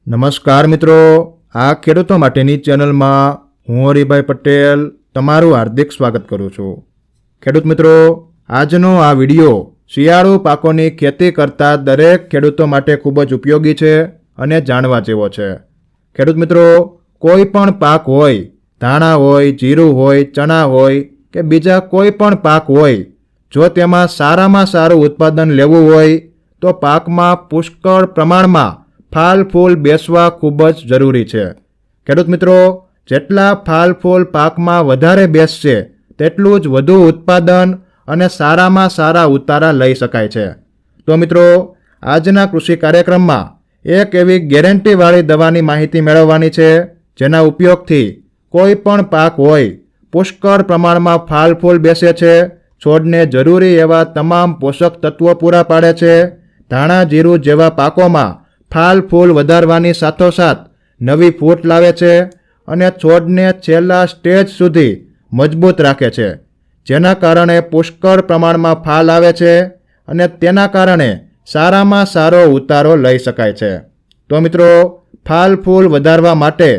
નમસ્કાર મિત્રો, આ ખેડૂતો માટેની ચેનલમાં હું હરિભાઈ પટેલ તમારું હાર્દિક સ્વાગત કરું છું। ખેડૂત મિત્રો, આજનો આ વિડીયો શિયાળુ પાકોની ખેતી કરતા દરેક ખેડૂતો માટે ખૂબ જ ઉપયોગી છે અને જાણવા જેવો છે। ખેડૂત મિત્રો, કોઈ પણ પાક હોય, ધાણા હોય, જીરું હોય, ચણા હોય કે બીજા કોઈ પણ પાક હોય, જો તેમાં સારામાં સારું ઉત્પાદન લેવું હોય તો પાકમાં પુષ્કળ પ્રમાણમાં ફાલ ફૂલ બેસવા ખૂબ જ જરૂરી છે। ખેડૂત મિત્રો, જેટલા ફાલ ફૂલ પાકમાં વધારે બેસશે તેટલું જ વધુ ઉત્પાદન અને સારામાં સારા ઉતારા લઈ શકાય છે। તો મિત્રો, આજના કૃષિ કાર્યક્રમમાં એક એવી ગેરંટીવાળી દવાની માહિતી મેળવવાની છે જેના ઉપયોગથી કોઈ પણ પાક હોય પુષ્કળ પ્રમાણમાં ફાલ ફૂલ બેસે છે, છોડને જરૂરી એવા તમામ પોષક તત્વો પૂરા પાડે છે। ધાણા જીરું જેવા પાકોમાં ફાલ ફૂલ વધારવાની સાથોસાથ નવી ફૂટ લાવે છે અને છોડને છેલ્લા સ્ટેજ સુધી મજબૂત રાખે છે, જેના કારણે પુષ્કળ પ્રમાણમાં ફાલ આવે છે અને તેના કારણે સારામાં સારો ઉતારો લઈ શકાય છે। તો મિત્રો, ફાલ ફૂલ વધારવા માટે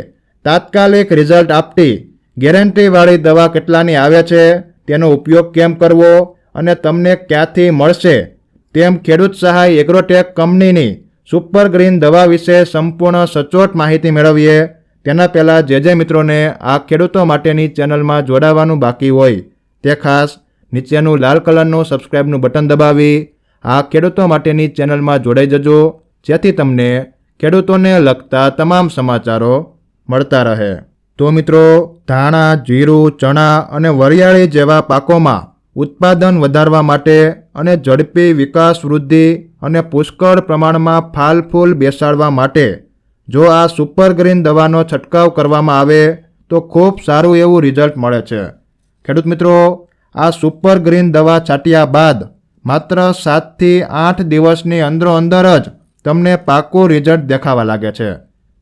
તાત્કાલિક રિઝલ્ટ આપતી ગેરંટીવાળી દવા કેટલાની આવે છે, તેનો ઉપયોગ કેમ કરવો અને તમને ક્યાંથી મળશે, તેમ ખેડૂત સહાય એગ્રોટેક કંપનીની સુપર ગ્રીન દવા વિશે સંપૂર્ણ સચોટ માહિતી મેળવીએ તેના પહેલાં જે મિત્રોને આ ખેડૂતો માટેની ચેનલમાં જોડાવાનું બાકી હોય તે ખાસ નીચેનું લાલ કલરનું સબસ્ક્રાઇબનું બટન દબાવી આ ખેડૂતો માટેની ચેનલમાં જોડાઈ જજો, જેથી તમને ખેડૂતોને લગતા તમામ સમાચારો મળતા રહે। તો મિત્રો, ધાણા, જીરું, ચણા અને વરિયાળી જેવા પાકોમાં ઉત્પાદન વધારવા માટે અને ઝડપી વિકાસ વૃદ્ધિ અને પુષ્કળ પ્રમાણમાં ફાલ ફૂલ બેસાડવા માટે જો આ સુપર ગ્રીન દવાનો છંટકાવ કરવામાં આવે તો ખૂબ સારું એવું રિઝલ્ટ મળે છે। ખેડૂત મિત્રો, આ સુપર ગ્રીન દવા છાંટ્યા બાદ માત્ર 7 થી 8 દિવસની અંદર જ તમને પાકું રિઝલ્ટ દેખાવા લાગે છે।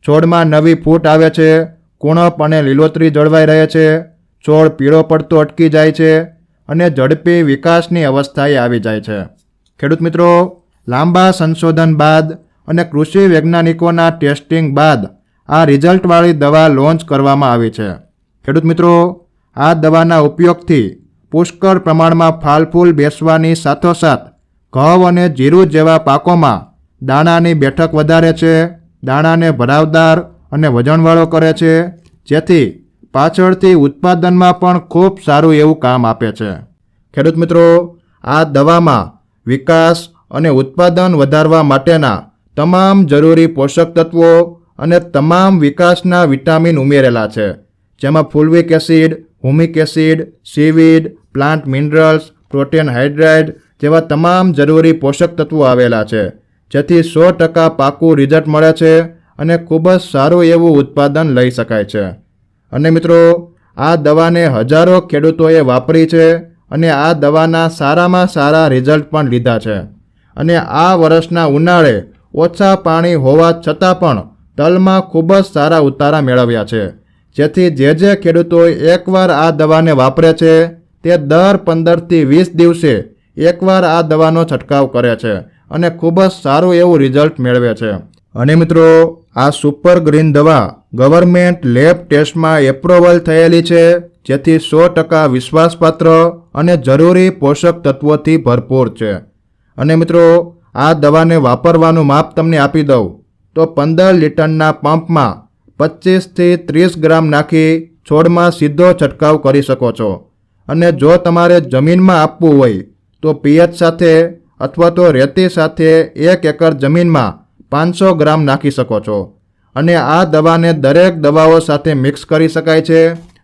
છોડમાં નવી ફૂટ આવે છે, કુણપ અને લીલોતરી જળવાઈ રહે છે, છોડ પીળો પડતો અટકી જાય છે અને ઝડપી વિકાસની અવસ્થાએ આવી જાય છે। ખેડૂત મિત્રો, લાંબા સંશોધન બાદ અને કૃષિ વૈજ્ઞાનિકોના ટેસ્ટિંગ બાદ આ રિઝલ્ટવાળી દવા લોન્ચ કરવામાં આવી છે। ખેડૂત મિત્રો, આ દવાના ઉપયોગથી પુષ્કળ પ્રમાણમાં ફાલ ફૂલ બેસવાની સાથોસાથ ઘઉં અને જીરું જેવા પાકોમાં દાણાની બેઠક વધારે છે, દાણાને ભરાવદાર અને વજનવાળો કરે છે, જેથી પાછળથી ઉત્પાદનમાં પણ ખૂબ સારું એવું કામ આપે છે। ખેડૂત મિત્રો, આ દવામાં વિકાસ અને ઉત્પાદન વધારવા માટેના તમામ જરૂરી પોષક તત્વો અને તમામ વિકાસના વિટામિન ઉમેરેલા છે, જેમાં fulvic acid, humic acid, seaweed, plant minerals, protein hydrate જેવા તમામ જરૂરી પોષક તત્વો આવેલા છે, જેથી 100% પાકું રિઝલ્ટ મળે છે અને ખૂબ જ સારું એવું ઉત્પાદન લઈ શકાય છે। અને મિત્રો, આ દવાને હજારો ખેડૂતોએ વાપરી છે અને આ દવાના સારામાં સારા રિઝલ્ટ પણ લીધા છે અને આ વર્ષના ઉનાળે ઓછા પાણી હોવા છતાં પણ તલમાં ખૂબ જ સારા ઉતારા મેળવ્યા છે, જેથી જે ખેડૂતોએ એકવાર આ દવાને વાપરે છે તે દર 15 થી 20 દિવસે એકવાર આ દવાનો છંટકાવ કરે છે અને ખૂબ જ સારું એવું રિઝલ્ટ મેળવે છે। અને મિત્રો, આ સુપર ગ્રીન દવા ગવર્મેન્ટ લેબ ટેસ્ટમાં એપ્રુવલ થયેલી છે, જેથી 100% વિશ્વાસપાત્ર અને જરૂરી પોષક તત્વોથી ભરપૂર છે। અને મિત્રો, આ દવાને વાપરવાનું માપ તમને આપી દઉં તો 15 લીટરના પંપમાં 25 થી 30 ગ્રામ નાખી છોડમાં સીધો છંટકાવ કરી શકો છો। અને જો તમારે જમીનમાં આપવું હોય તો પીએચ સાથે અથવા તો રેતી સાથે 1 એકર જમીનમાં 500 ગ્રામ નાખી શકો છો। અને આ દવાને દરેક દવાઓ સાથે મિક્સ કરી શકાય છે,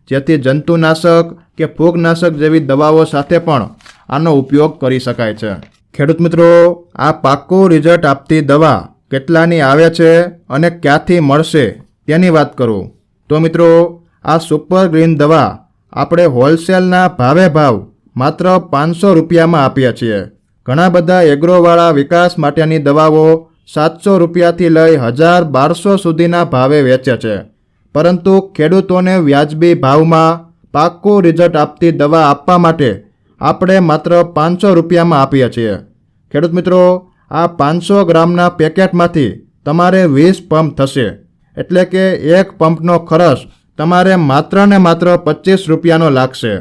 જેથી જંતુનાશક કે ફૂગનાશક જેવી દવાઓ સાથે પણ આનો ઉપયોગ કરી શકાય છે। ખેડૂત મિત્રો, આ પાકું રિઝલ્ટ આપતી દવા કેટલાની આવે છે અને ક્યાંથી મળશે તેની વાત કરું તો મિત્રો, આ સુપર ગ્રીન દવા આપણે હોલસેલના ભાવ માત્ર 500 રૂપિયામાં આપીએ છીએ। ઘણા બધા એગ્રોવાળા વિકાસ માટેની દવાઓ 700 રૂપિયાથી લઈ 1000-1200 સુધીના ભાવે વેચે છે, પરંતુ ખેડૂતોને વ્યાજબી ભાવમાં પાકું રિઝલ્ટ આપતી દવા આપવા માટે આપણે માત્ર 500 રૂપિયામાં આપીએ છીએ। ખેડૂત મિત્રો, આ 500 ગ્રામના પેકેટમાંથી તમારે 20 પંપ થશે. એટલે કે એક પંપનો ખર્ચ તમારે માત્ર ને માત્ર 25 રૂપિયાનો લાગશે.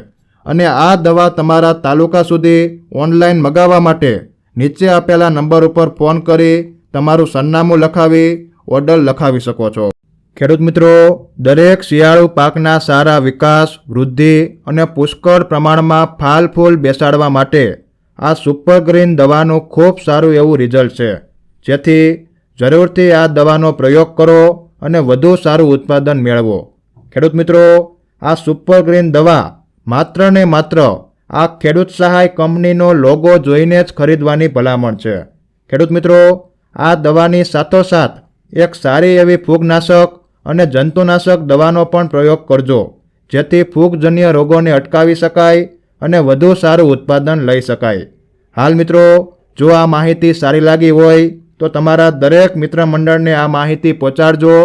અને આ દવા તમારા તાલુકા સુધી ઓનલાઈન મગાવવા માટે નીચે આપેલા નંબર ઉપર ફોન કરી તમારું સરનામું લખાવી ઓર્ડર લખાવી શકો છો. ખેડૂત મિત્રો, દરેક શિયાળુ પાકના સારા વિકાસ, વૃદ્ધિ અને પુષ્કળ પ્રમાણમાં ફાલ ફૂલ બેસાડવા માટે આ સુપર ગ્રીન દવાનું ખૂબ સારું એવું રિઝલ્ટ છે. જેથી જરૂરથી આ દવાનો પ્રયોગ કરો અને વધુ સારું ઉત્પાદન મેળવો. ખેડૂત મિત્રો, આ સુપર ગ્રીન દવા માત્ર ને માત્ર આ ખેડૂત સહાય કંપનીનો લોગો જોઈને જ ખરીદવાની ભલામણ છે. ખેડૂત મિત્રો, આ દવાની સાથોસાથ એક સારી એવી ફૂગનાશક અને જંતુનાશક દવાનો પણ પ્રયોગ કરજો, જેથી ફૂગજન્ય રોગોને અટકાવી શકાય અને વધુ સારું ઉત્પાદન લઈ શકાય. હાલ મિત્રો, જો આ માહિતી સારી લાગી હોય તો તમારા દરેક મિત્ર મંડળને આ માહિતી પહોંચાડજો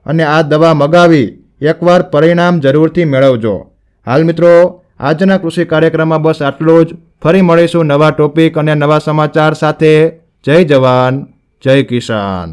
અને આ દવા મગાવી એકવાર પરિણામ જરૂરથી મેળવજો. હાલ મિત્રો, આજના કૃષિ કાર્યક્રમમાં બસ આટલું જ. ફરી મળીશું નવા ટોપિક અને નવા સમાચાર સાથે. જય જવાન, જય કિસાન.